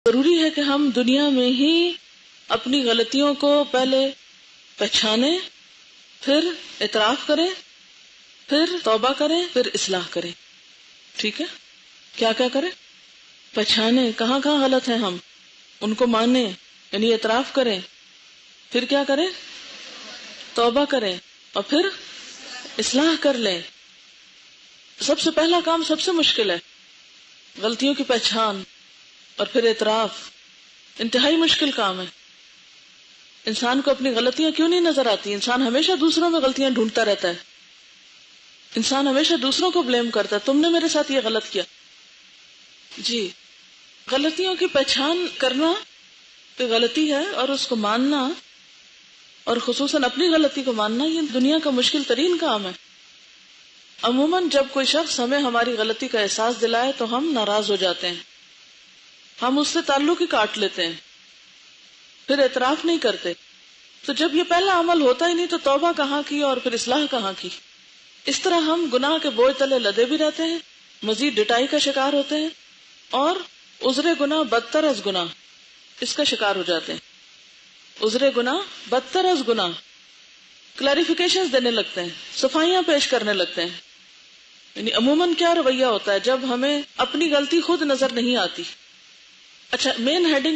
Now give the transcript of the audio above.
ضروری ہے کہ ہم دنیا میں ہی اپنی غلطیوں کو پہلے پہچانیں، پھر اعتراف کریں، پھر توبہ کریں، پھر اصلاح کریں. ٹھیک ہے؟ کیا کیا کریں؟ پہچانیں کہاں کہاں غلط ہیں ہم، ان کو مانیں یعنی اعتراف کریں، پھر کیا کریں؟ توبہ کریں اور پھر اصلاح کر لیں. سب سے پہلا کام سب سے مشکل ہے، غلطیوں کی پہچان اور پھر اعتراف. انتہائی مشکل کام ہے. انسان کو اپنی غلطیاں کیوں نہیں نظر آتی؟ انسان ہمیشہ دوسروں میں غلطیاں ڈھونڈتا رہتا ہے. انسان ہمیشہ دوسروں کو بلیم کرتا ہے، تم نے میرے ساتھ یہ غلط کیا. جی، غلطیوں کی پہچان کرنا کہ غلطی ہے اور اس کو ماننا، اور خصوصاً اپنی غلطی کو ماننا، یہ دنیا کا مشکل ترین کام ہے. عموماً جب کوئی شخص ہمیں ہماری غلطی کا احساس دلائے تو ہم ناراض ہو جاتے ہیں، ہم اس سے تعلق ہی کاٹ لیتے ہیں، پھر اعتراف نہیں کرتے. تو جب یہ پہلا عمل ہوتا ہی نہیں تو توبہ کہاں کی اور پھر اصلاح کہاں کی؟ اس طرح ہم گناہ کے بوجھ تلے لدے بھی رہتے ہیں، مزید ڈٹائی کا شکار ہوتے ہیں، اور عذر گناہ بدتر از گناہ اس کا شکار ہو جاتے ہیں. عذر گناہ بدتر از گناہ، کلیریفیکیشن دینے لگتے ہیں، صفائیاں پیش کرنے لگتے ہیں. یعنی عموماً کیا رویہ ہوتا ہے جب ہمیں اپنی غلطی خود نظر نہیں آتی؟ اچھا، مین ہیڈنگ